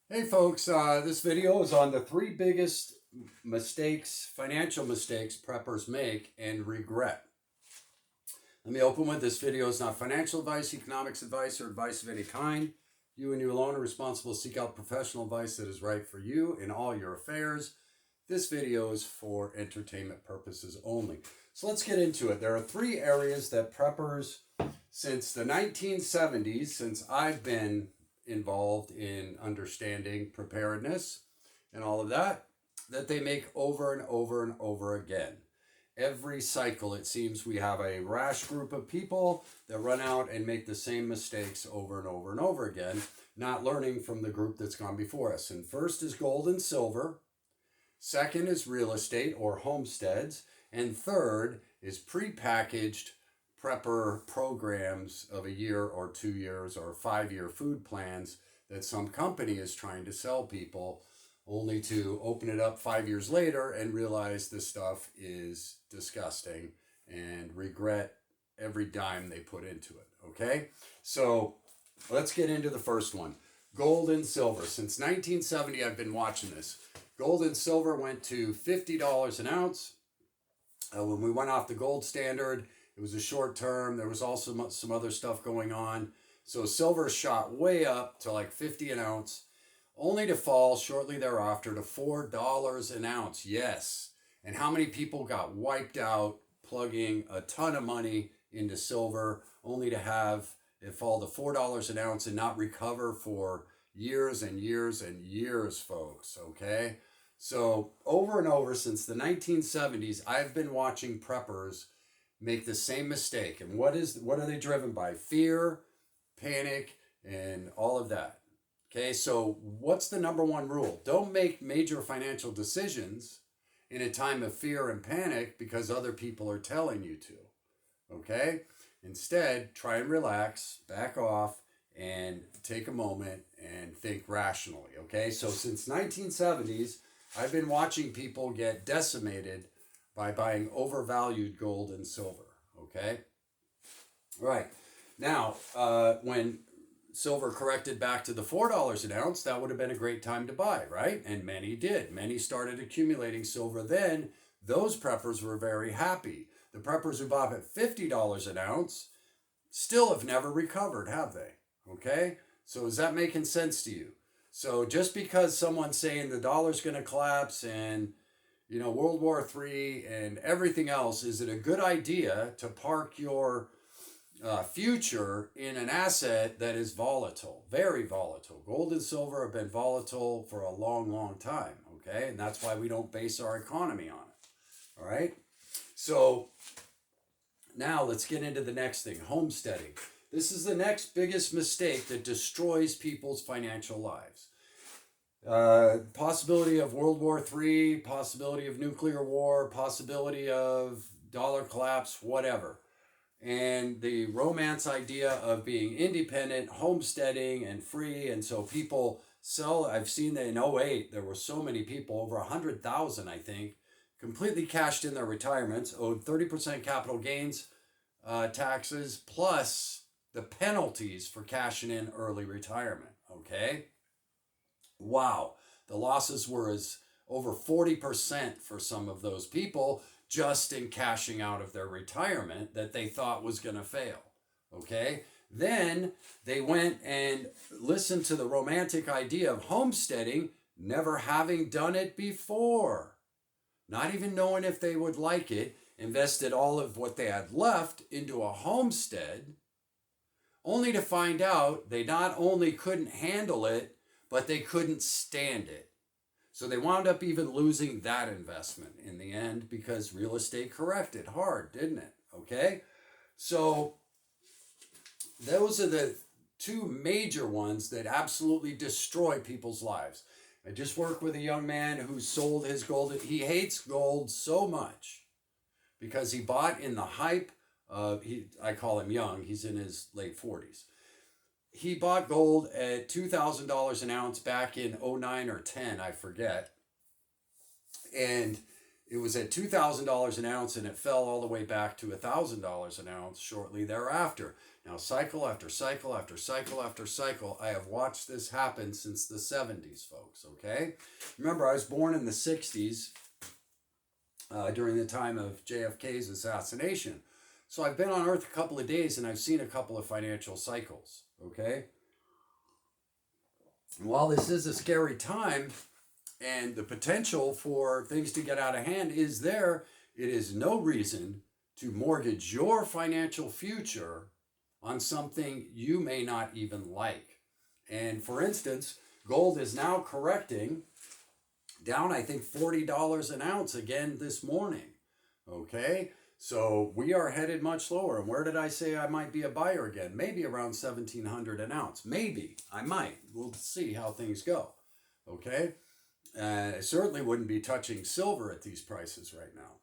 Hey folks, this video is on the three biggest mistakes, financial mistakes preppers make and regret. Let me open with this video is not financial advice, economics advice, or advice of any kind. You and you alone are responsible to seek out professional advice that is right for you in all your affairs. This video is for entertainment purposes only. So let's get into it. There are three areas that preppers, since the 1970s, since I've been involved in understanding preparedness and all of that, that they make over and over and over again. Every cycle, it seems we have a rash group of people that run out and make the same mistakes over and over and over again, not learning from the group that's gone before us. And first is gold and silver. Second is real estate or homesteads. And third is prepackaged prepper programs of a year or 2 years or 5 year food plans that some company is trying to sell people, only to open it up 5 years later and realize this stuff is disgusting and regret every dime they put into it. Okay, so let's get into the first one. Gold and silver. Since 1970, I've been watching this. Gold and silver went to $50 an ounce. When we went off the gold standard, it was a short term. There was also some other stuff going on. So silver shot way up to like 50 an ounce, only to fall shortly thereafter to $4 an ounce. Yes. And how many people got wiped out plugging a ton of money into silver, only to have it fall to $4 an ounce and not recover for years and years and years, folks? Okay. So over and over since the 1970s, I've been watching preppers make the same mistake. And what are they driven by? Fear, panic, and all of that. Okay, so what's the number one rule? Don't make major financial decisions in a time of fear and panic because other people are telling you to. Okay? Instead, try and relax, back off, and take a moment and think rationally. Okay? So since 1970s, I've been watching people get decimated by buying overvalued gold and silver. Okay? Right. Now, when silver corrected back to the $4 an ounce, that would have been a great time to buy, right? And many did. Many started accumulating silver then. Those preppers were very happy. The preppers who bought at $50 an ounce still have never recovered, have they? Okay? So is that making sense to you? So just because someone's saying the dollar's going to collapse and World War III and everything else, is it a good idea to park your future in an asset that is volatile, very volatile? Gold and silver have been volatile for a long, long time, okay? And that's why we don't base our economy on it, all right? So now let's get into the next thing, homesteading. This is the next biggest mistake that destroys people's financial lives. Possibility of World War III, possibility of nuclear war, possibility of dollar collapse, whatever. And the romance idea of being independent, homesteading, and free. And so people sell. I've seen that in 08, there were so many people, over 100,000, I think, completely cashed in their retirements, owed 30% capital gains taxes, plus the penalties for cashing in early retirement. Okay? Wow. The losses were as over 40% for some of those people just in cashing out of their retirement that they thought was going to fail. Okay? Then they went and listened to the romantic idea of homesteading, never having done it before, not even knowing if they would like it, invested all of what they had left into a homestead, only to find out they not only couldn't handle it, but they couldn't stand it. So they wound up even losing that investment in the end because real estate corrected hard, didn't it? Okay? So those are the two major ones that absolutely destroy people's lives. I just worked with a young man who sold his gold. He hates gold so much because he bought in the hype of, I call him young, he's in his late 40s. He bought gold at $2,000 an ounce back in 09 or 10, I forget. And It was at $2,000 an ounce and it fell all the way back to $1,000 an ounce shortly thereafter. Now, cycle after cycle after cycle after cycle, I have watched this happen since the 70s, folks, okay? Remember, I was born in the 60s during the time of JFK's assassination. So I've been on Earth a couple of days and I've seen a couple of financial cycles, okay? And while this is a scary time and the potential for things to get out of hand is there, it is no reason to mortgage your financial future on something you may not even like. And for instance, gold is now correcting down, I think, $40 an ounce again this morning. Okay, so we are headed much lower. And where did I say I might be a buyer again? Maybe around 1,700 an ounce. Maybe I might. We'll see how things go. Okay, I certainly wouldn't be touching silver at these prices right now.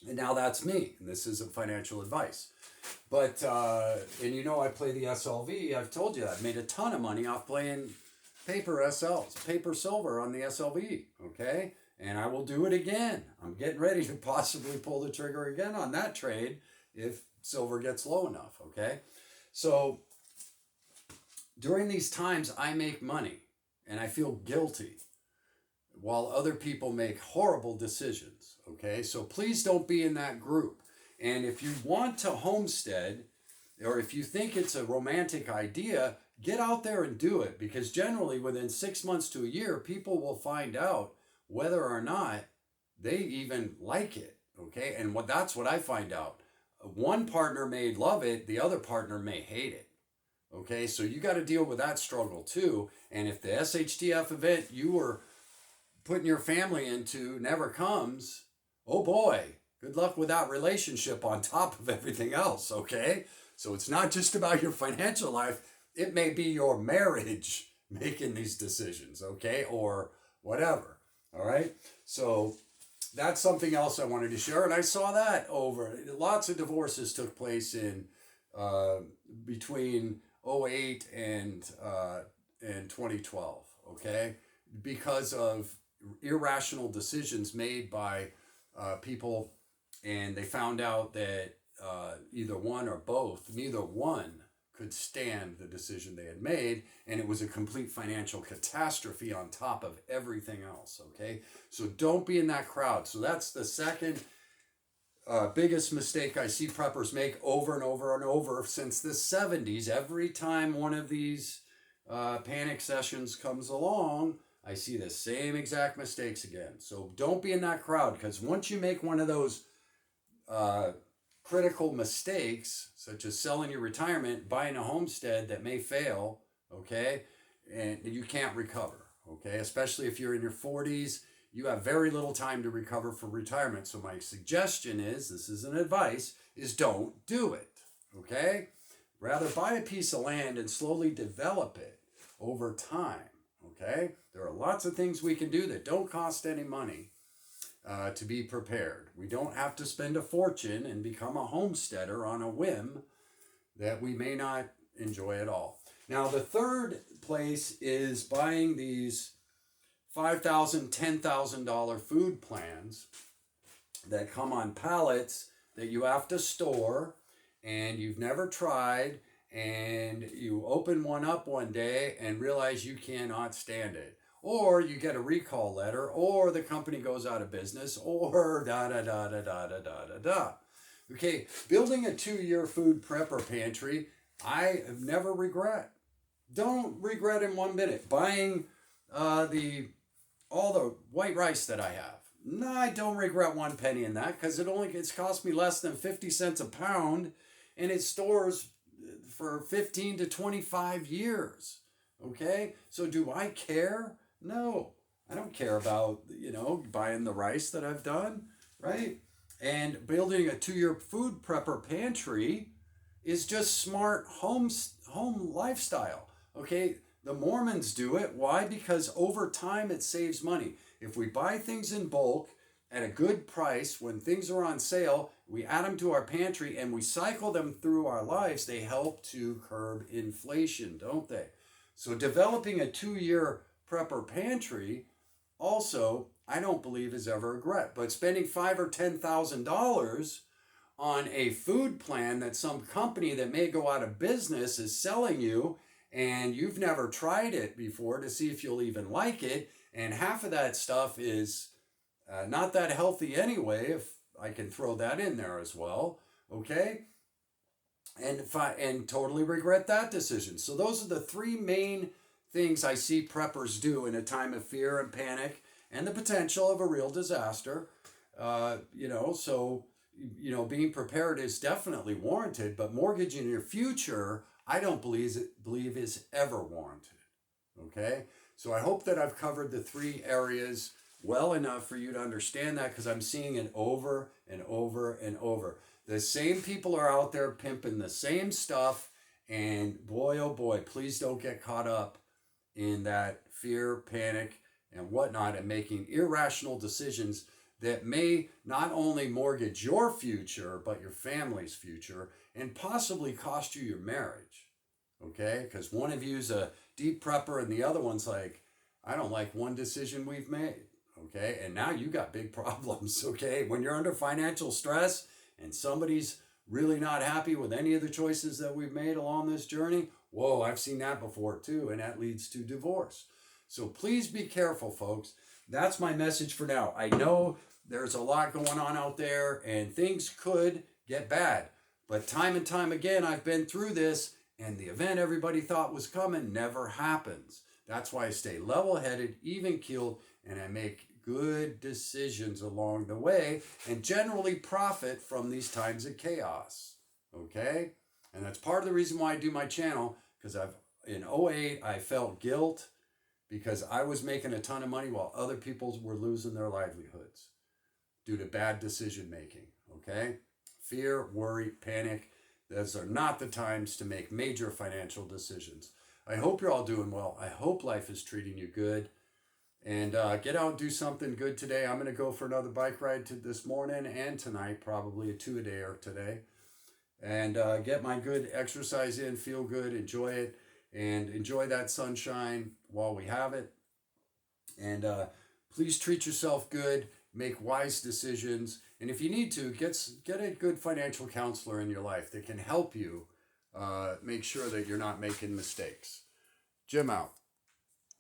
And now that's me, and this isn't financial advice. But, and you know, I play the SLV. I've told you that. I've made a ton of money off playing paper SLs, paper silver on the SLV, okay? And I will do it again. I'm getting ready to possibly pull the trigger again on that trade if silver gets low enough, okay? So during these times, I make money, and I feel guilty while other people make horrible decisions, okay? So please don't be in that group. And if you want to homestead, or if you think it's a romantic idea, get out there and do it, because generally within 6 months to a year, people will find out whether or not they even like it, okay? And that's what I find out. One partner may love it, the other partner may hate it, okay? So you got to deal with that struggle too. And if the SHTF event you were putting your family into never comes, oh boy, good luck with that relationship on top of everything else, okay? So it's not just about your financial life. It may be your marriage making these decisions, okay? Or whatever, all right? So that's something else I wanted to share. And I saw that lots of divorces took place in between 2008 and 2012, okay? Because of irrational decisions made by people, and they found out that either one or both, neither one could stand the decision they had made, and it was a complete financial catastrophe on top of everything else, okay? So don't be in that crowd. So that's the second biggest mistake I see preppers make over and over and over since the 70s. Every time one of these panic sessions comes along, I see the same exact mistakes again. So don't be in that crowd, because once you make one of those critical mistakes, such as selling your retirement, buying a homestead that may fail, okay, and you can't recover, okay, especially if you're in your 40s, you have very little time to recover for retirement. So my suggestion is, this isn't advice, is don't do it, okay? Rather buy a piece of land and slowly develop it over time, okay? There are lots of things we can do that don't cost any money to be prepared. We don't have to spend a fortune and become a homesteader on a whim that we may not enjoy at all. Now, the third place is buying these $5,000, $10,000 food plans that come on pallets that you have to store and you've never tried, and you open one up one day and realize you cannot stand it. Or you get a recall letter, or the company goes out of business, or da da da da da da da da da. Okay, building a 2-year food prepper pantry, I have never regret. Don't regret in 1 minute. Buying all the white rice that I have. No, I don't regret 1 penny in that, because it's cost me less than 50 cents a pound, and it stores for 15 to 25 years. Okay, so do I care? No, I don't care about, buying the rice that I've done, right? And building a 2-year food prepper pantry is just smart home lifestyle, okay? The Mormons do it. Why? Because over time it saves money. If we buy things in bulk at a good price, when things are on sale, we add them to our pantry and we cycle them through our lives, they help to curb inflation, don't they? So developing a 2-year prepper pantry, also, I don't believe is ever a regret. But spending $5,000 or $10,000 on a food plan that some company that may go out of business is selling you, and you've never tried it before to see if you'll even like it, and half of that stuff is not that healthy anyway, if I can throw that in there as well, okay? And totally regret that decision. So those are the three main things I see preppers do in a time of fear and panic and the potential of a real disaster. So being prepared is definitely warranted, but mortgaging your future, I don't believe is ever warranted. Okay, so I hope that I've covered the three areas well enough for you to understand that, because I'm seeing it over and over and over. The same people are out there pimping the same stuff, and boy, oh boy, please don't get caught up in that fear, panic, and whatnot, and making irrational decisions that may not only mortgage your future, but your family's future, and possibly cost you your marriage. Okay? Because one of you's a deep prepper and the other one's like, I don't like one decision we've made. Okay? And now you got big problems. Okay? When you're under financial stress and somebody's really not happy with any of the choices that we've made along this journey, whoa, I've seen that before too, and that leads to divorce. So please be careful, folks. That's my message for now. I know there's a lot going on out there and things could get bad, but time and time again, I've been through this, and the event everybody thought was coming never happens. That's why I stay level-headed, even-keeled, and I make good decisions along the way and generally profit from these times of chaos. Okay? And that's part of the reason why I do my channel, because in 2008, I felt guilt because I was making a ton of money while other people were losing their livelihoods due to bad decision making. Okay? Fear, worry, panic, those are not the times to make major financial decisions. I hope you're all doing well. I hope life is treating you good. And get out and do something good today. I'm going to go for another bike ride this morning and tonight, probably a 2-a-day today. And get my good exercise in, feel good, enjoy it, and enjoy that sunshine while we have it. And please treat yourself good, make wise decisions, and if you need to, get a good financial counselor in your life that can help you make sure that you're not making mistakes. Jim out.